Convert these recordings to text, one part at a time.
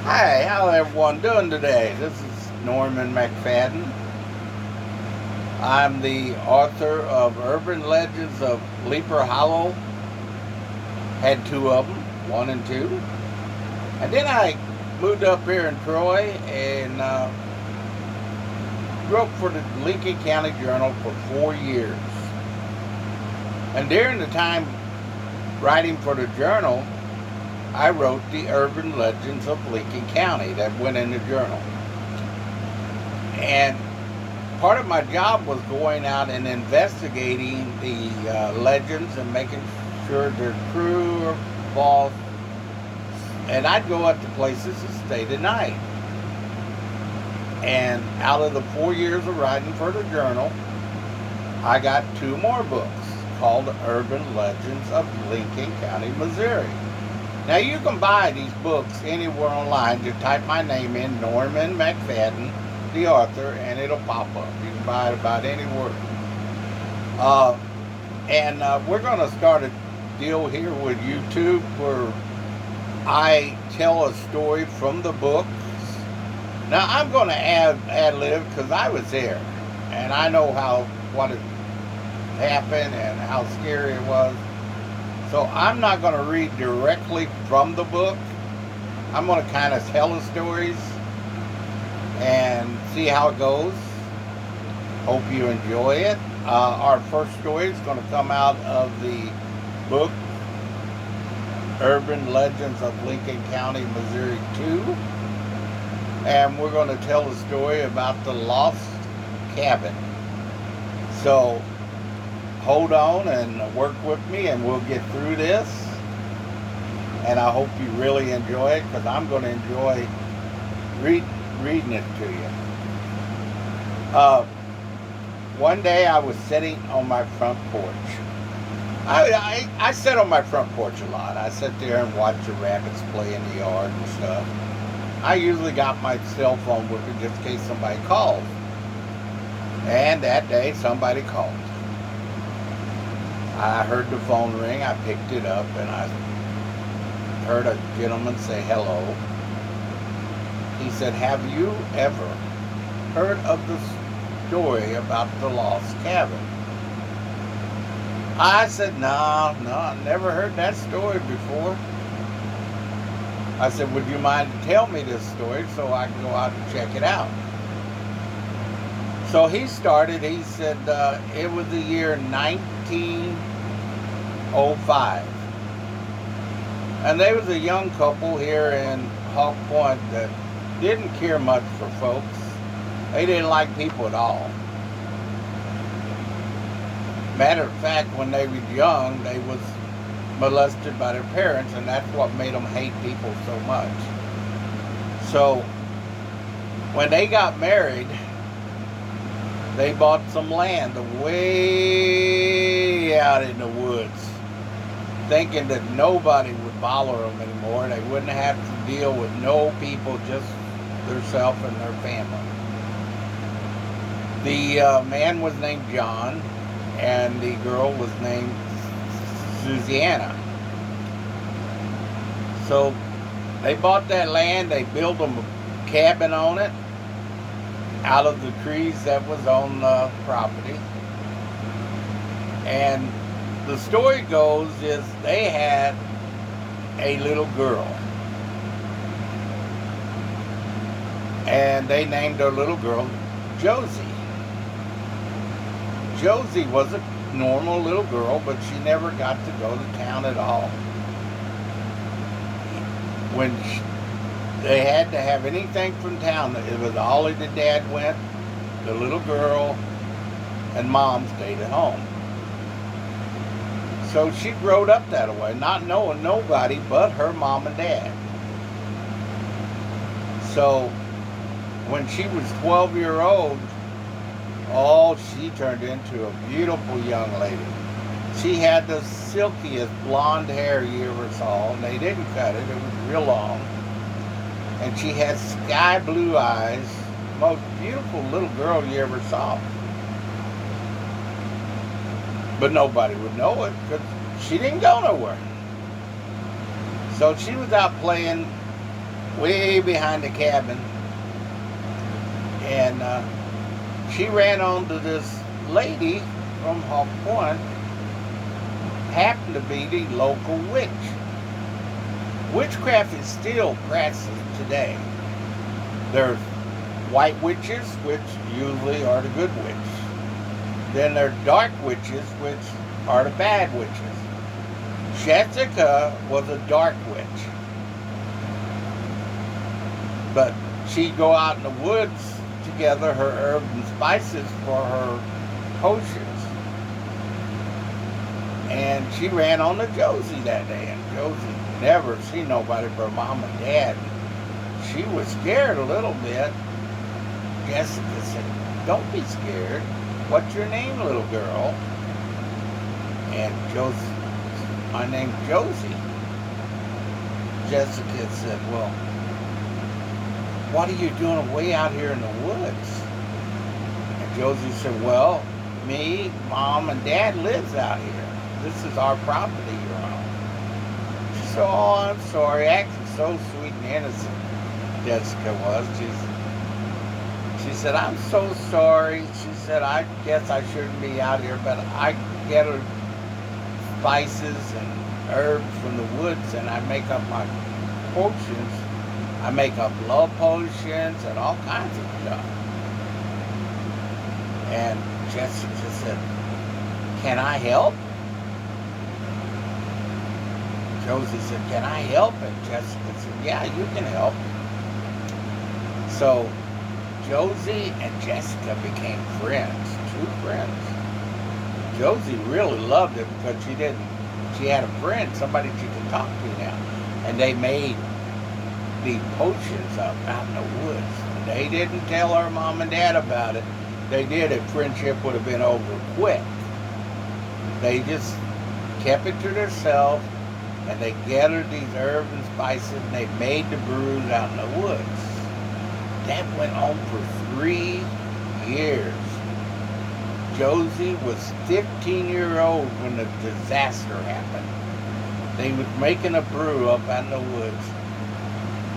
Hi, how everyone doing today? This is Norman McFadden. I'm the author of Urban Legends of Leaper Hollow. Had two of them, one and two. And then I moved up here in Troy and wrote for the Lincoln County Journal for 4 years. And during the time writing for the journal, I wrote the Urban Legends of Lincoln County that went in the journal. And part of my job was going out and investigating the legends and making sure they're true or false. And I'd go up to places to stay the night. And out of the 4 years of writing for the journal, I got two more books called Urban Legends of Lincoln County, Missouri. Now you can buy these books anywhere online. Just type my name in, Norman McFadden, the author, and it'll pop up. You can buy it about anywhere. We're going to start a deal here with YouTube where I tell a story from the books. Now I'm going to ad-lib because I was there, and I know what it happened and how scary it was. So I'm not going to read directly from the book. I'm going to kind of tell the stories and see how it goes. Hope you enjoy it. Our first story is going to come out of the book Urban Legends of Lincoln County, Missouri 2. And we're going to tell the story about the lost cabin. So hold on and work with me and we'll get through this. And I hope you really enjoy it because I'm going to enjoy reading it to you. One day I was sitting on my front porch. I sit on my front porch a lot. I sit there and watch the rabbits play in the yard and stuff. I usually got my cell phone with me just in case somebody calls. And that day somebody called. I heard the phone ring, I picked it up, and I heard a gentleman say hello. He said, "Have you ever heard of the story about the lost cabin?" I said, no, I never heard that story before. I said, "Would you mind to tell me this story so I can go out and check it out?" So he started, he said, it was the year 1905. And there was a young couple here in Hawk Point that didn't care much for folks. They didn't like people at all. Matter of fact, when they were young, they was molested by their parents, and that's what made them hate people so much. So when they got married, they bought some land way out in the woods, thinking that nobody would bother them anymore. They wouldn't have to deal with no people, just themselves and their family. The man was named John, and the girl was named Susanna. So they bought that land, they built them a cabin on it, out of the trees that was on the property. And the story goes is they had a little girl. And they named their little girl Josie. Josie was a normal little girl, but she never got to go to town at all. They had to have anything from town, it was Ollie the dad went, the little girl, and mom stayed at home. So she growed up that way, not knowing nobody but her mom and dad. So when she was 12-year old, she turned into a beautiful young lady. She had the silkiest blonde hair you ever saw, and they didn't cut it, it was real long. And she had sky blue eyes, most beautiful little girl you ever saw. But nobody would know it because she didn't go nowhere. So she was out playing way behind the cabin, and she ran onto this lady from Hawk Point, happened to be the local witch. Witchcraft is still practiced today. There's white witches, which usually are the good witches. Then there's dark witches, which are the bad witches. Jessica was a dark witch. But she'd go out in the woods to gather her herbs and spices for her potions. And she ran on to Josie that day, and Josie never seen nobody but her mom and dad. She was scared a little bit. Jessica said, "Don't be scared. What's your name, little girl?" And Josie, "My name's Josie." Jessica said, "Well, what are you doing way out here in the woods?" And Josie said, "Well, me, mom, and dad lives out here. This is our property you're on." She said, "Oh, I'm sorry," acting so sweet and innocent. Jessica was. She said, "I'm so sorry." She said, "I guess I shouldn't be out here, but I get her spices and herbs from the woods, and I make up my potions. I make up love potions and all kinds of stuff." And Jessica said, "Can I help?" Josie said, "Can I help?" And Jessica said, "Yeah, you can help." So Josie and Jessica became friends, true friends. Josie really loved it because she had a friend, somebody she could talk to now. And they made the potions up out in the woods. They didn't tell her mom and dad about it. They did it, friendship would have been over quick. They just kept it to themselves, and they gathered these herbs and spices, and they made the brews out in the woods. That went on for 3 years. Josie was 15-year-old when the disaster happened. They was making a brew up out in the woods,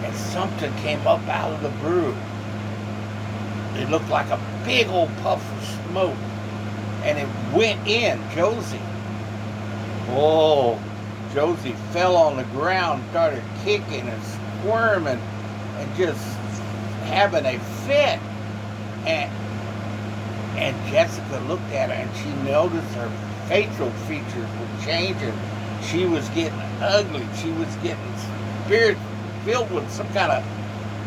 and something came up out of the brew. It looked like a big old puff of smoke, and it went in Josie. Oh, Josie fell on the ground, started kicking and squirming, and just having a fit. And Jessica looked at her, and she noticed her facial features were changing. She was getting ugly. She was getting spirit filled with some kind of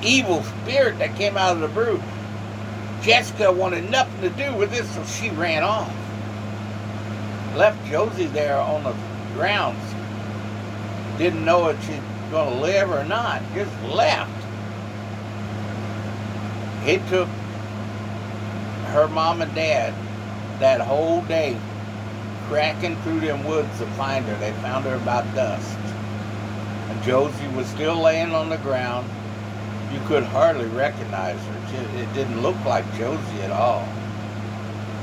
evil spirit that came out of the brew. Jessica wanted nothing to do with this, so she ran off. Left Josie there on the grounds. Didn't know if she's going to live or not. Just left. It took her mom and dad that whole day cracking through them woods to find her. They found her about dusk. And Josie was still laying on the ground. You could hardly recognize her. It didn't look like Josie at all.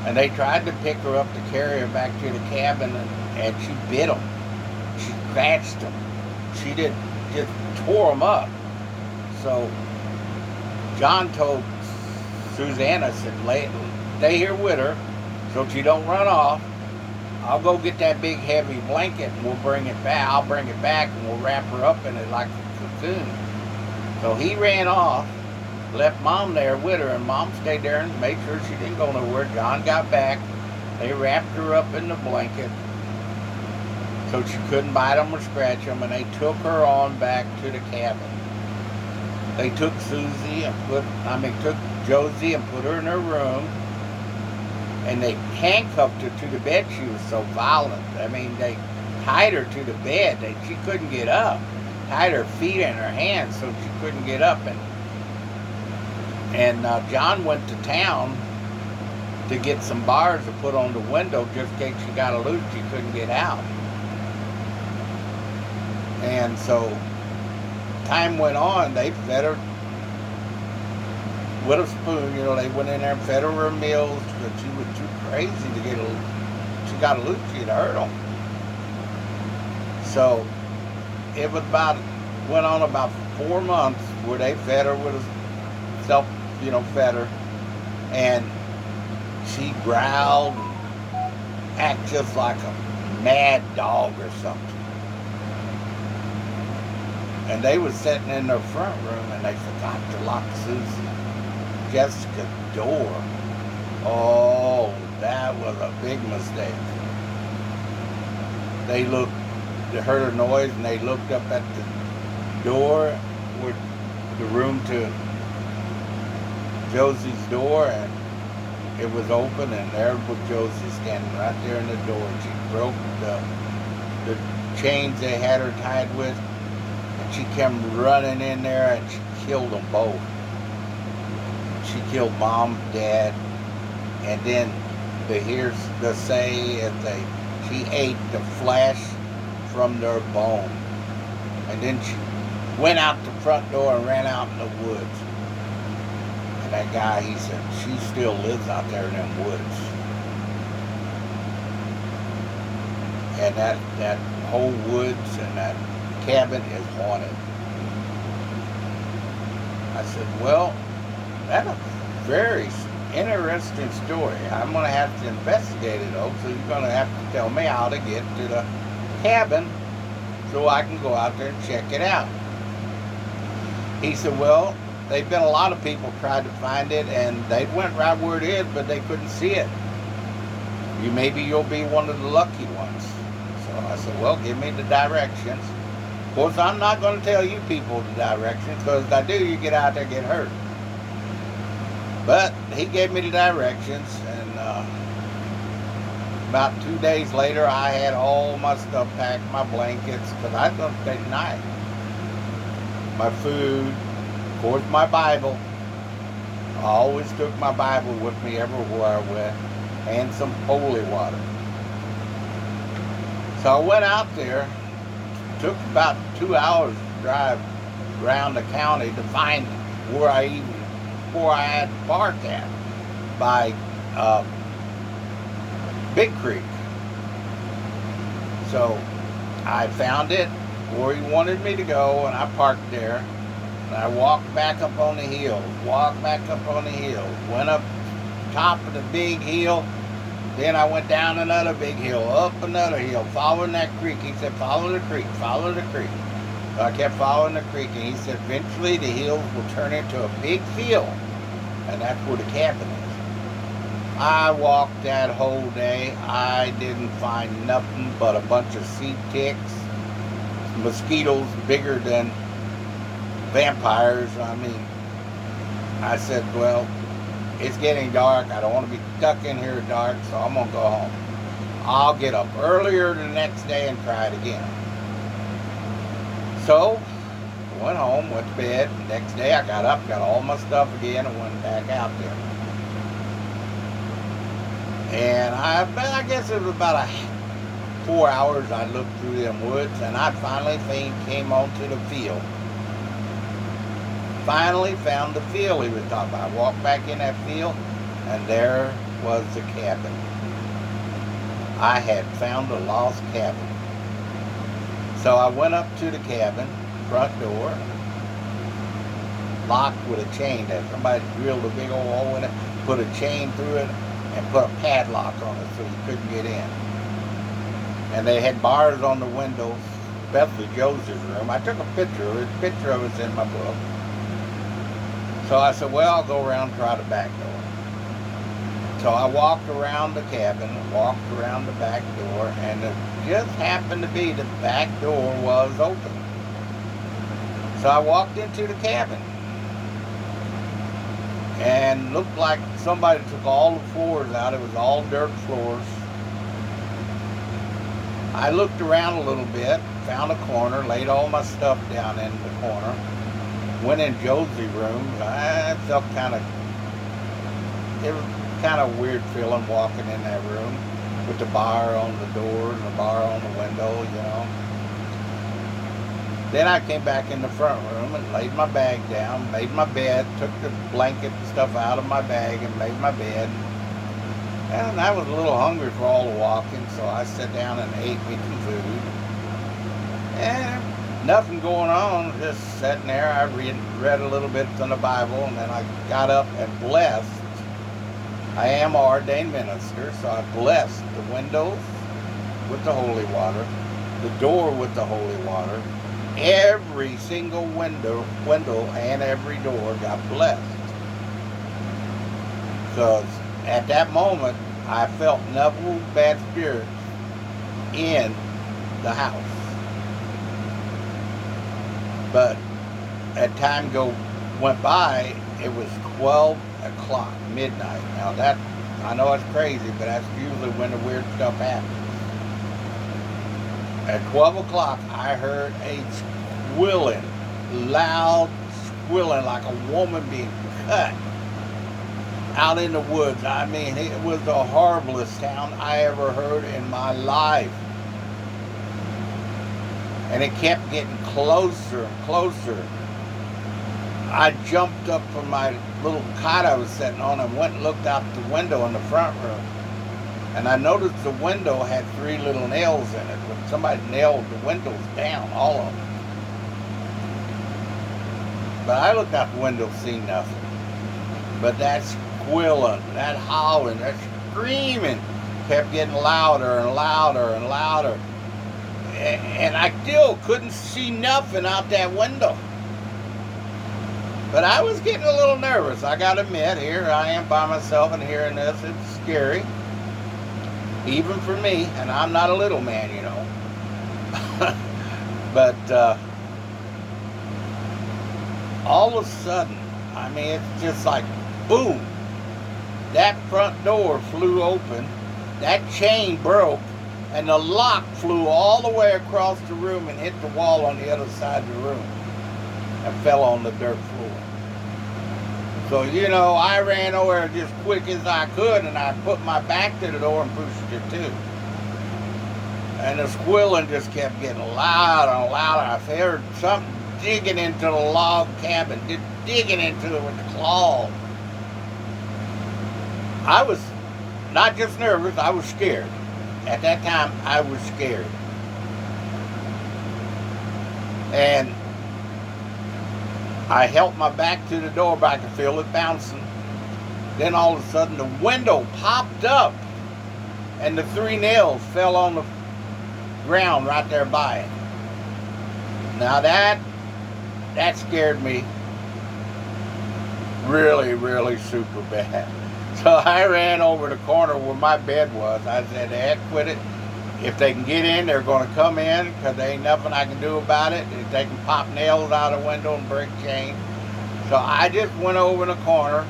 And they tried to pick her up to carry her back to the cabin, and she bit them. She scratched them. She just tore them up. So John told Susanna, said, stay here with her so she don't run off. I'll go get that big heavy blanket and we'll bring it back. I'll bring it back and we'll wrap her up in it like a cocoon. So he ran off, left Mom there with her, and Mom stayed there and made sure she didn't go nowhere. John got back. They wrapped her up in the blanket so she couldn't bite them or scratch them, and they took her on back to the cabin. They took took Josie and put her in her room, and they handcuffed her to the bed. She was so violent. I mean, they tied her to the bed. She couldn't get up. Tied her feet and her hands so she couldn't get up. And John went to town to get some bars to put on the window just in case she got loose. She couldn't get out. And so time went on. They fed her with a spoon. They went in there and fed her her meals, but she was too crazy to get she got loose. She'd hurt them. So it was about went on about 4 months where they fed her with a self, fed her. And she growled and act just like a mad dog or something. And they was sitting in their front room and they forgot to lock Jessica's door. Oh, that was a big mistake. They heard a noise and they looked up at the door with the room to Josie's door, and it was open, and there was Josie standing right there in the door. And she broke the chains they had her tied with, and she came running in there and she killed them both. She killed Mom, Dad, and then she ate the flesh from their bone. And then she went out the front door and ran out in the woods. And that guy, he said, she still lives out there in them woods. And that whole woods and that cabin is haunted. I said, well, that's a very interesting story. I'm going to have to investigate it, though, so you're going to have to tell me how to get to the cabin so I can go out there and check it out. He said, well, there've been a lot of people tried to find it, and they went right where it is, but they couldn't see it. Maybe you'll be one of the lucky ones. So I said, well, give me the directions. Of course, I'm not going to tell you people the directions, because if I do, you get out there and get hurt. But he gave me the directions, and about 2 days later, I had all my stuff packed, my blankets, because I was going to stay the night. My food, of course, my Bible. I always took my Bible with me everywhere I went, and some holy water. So I went out there. It took about 2 hours to drive around the county to find where I had parked at by Big Creek. So I found it where he wanted me to go, and I parked there. And I walked back up on the hill, went up top of the big hill. Then I went down another big hill, up another hill, following that creek. He said, follow the creek. So I kept following the creek, and he said, eventually the hills will turn into a big field, and that's where the cabin is. I walked that whole day. I didn't find nothing but a bunch of sea ticks, mosquitoes bigger than vampires. I said, well, it's getting dark. I don't want to be stuck in here dark, so I'm going to go home. I'll get up earlier the next day and try it again. So, I went home, went to bed. The next day I got up, got all my stuff again, and went back out there. And I guess it was about 4 hours I looked through them woods, and I finally came onto the field. Finally found the field he was talking about. I walked back in that field, and there was the cabin. I had found a lost cabin. So I went up to the cabin, front door, locked with a chain there. Somebody drilled a big old hole in it, put a chain through it, and put a padlock on it so you couldn't get in. And they had bars on the windows, especially Josie's room. I took a picture of it. A picture of it's in my book. So I said, well, I'll go around and try the back door. So I walked around the cabin, walked around the back door, and it just happened to be the back door was open. So I walked into the cabin, and looked like somebody took all the floors out. It was all dirt floors. I looked around a little bit, found a corner, laid all my stuff down in the corner, went in Josie's room. I felt it was kind of weird feeling walking in that room with the bar on the door and the bar on the window, Then I came back in the front room and laid my bag down, made my bed, took the blanket and stuff out of my bag and made my bed. And I was a little hungry for all the walking, so I sat down and ate me some food. And Nothing going on, just sitting there. I read a little bit from the Bible, and then I got up and blessed. I am an ordained minister, so I blessed the windows with the holy water, the door with the holy water. Every single window and every door got blessed. Because at that moment, I felt no bad spirits in the house. But as time went by, it was 12 o'clock, midnight. Now that, I know it's crazy, but that's usually when the weird stuff happens. At 12 o'clock, I heard a squilling, loud squilling like a woman being cut out in the woods. I mean, it was the horriblest sound I ever heard in my life. And it kept getting closer and closer. I jumped up from my little cot I was sitting on and went and looked out the window in the front room. And I noticed the window had 3 little nails in it. But somebody nailed the windows down, all of them. But I looked out the window, seen nothing. But that squilling, that howling, that screaming kept getting louder and louder and louder. And I still couldn't see nothing out that window. But I was getting a little nervous. I gotta admit, here I am by myself and hearing this, it's scary. Even for me, and I'm not a little man, you know. But all of a sudden, I mean, it's just like, boom. That front door flew open, that chain broke, and the lock flew all the way across the room and hit the wall on the other side of the room and fell on the dirt floor. So, you know, I ran over just quick as I could, and I put my back to the door and pushed it too. And the squilling just kept getting louder and louder. I heard something digging into the log cabin, digging into it with the claws. I was not just nervous, I was scared. At that time, I was scared. And I held my back to the door, but I could feel it bouncing. Then all of a sudden, the window popped up, and the 3 nails fell on the ground right there by it. Now that scared me really, really super bad. So I ran over the corner where my bed was. I said, "Heck with it. If they can get in, they're going to come in, because there ain't nothing I can do about it. If they can pop nails out the window and break chains." So I just went over in the corner.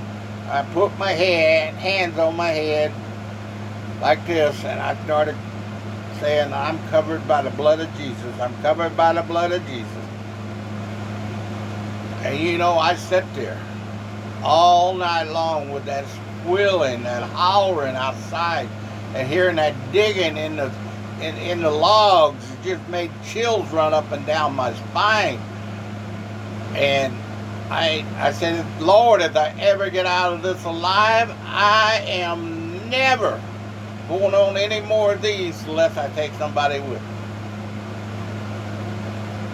I put my hands on my head like this, and I started saying, "I'm covered by the blood of Jesus. I'm covered by the blood of Jesus." And you know, I sat there all night long with that squilling, that howling outside, and hearing that digging in the logs just made chills run up and down my spine. And I said, "Lord, if I ever get out of this alive, I am never going on any more of these unless I take somebody with me."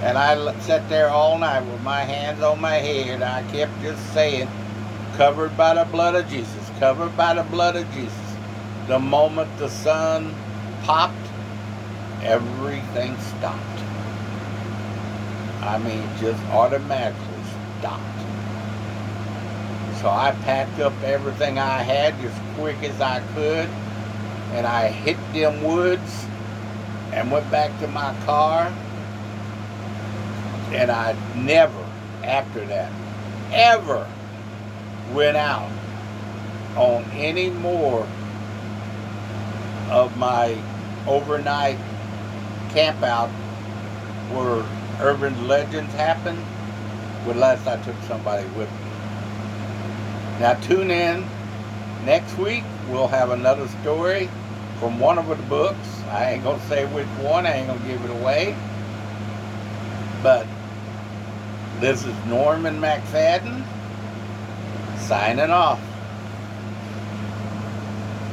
And I sat there all night with my hands on my head. I kept just saying, "Covered by the blood of Jesus, covered by the blood of Jesus." The moment the sun popped, everything stopped. I mean, just automatically stopped. So I packed up everything I had just quick as I could, and I hit them woods and went back to my car. And I never, after that, ever went out on any more of my overnight camp out where urban legends happen unless I took somebody with me. Now tune in next week. We'll have another story from one of the books. I ain't gonna say which one, I ain't gonna give it away. But this is Norman McFadden signing off.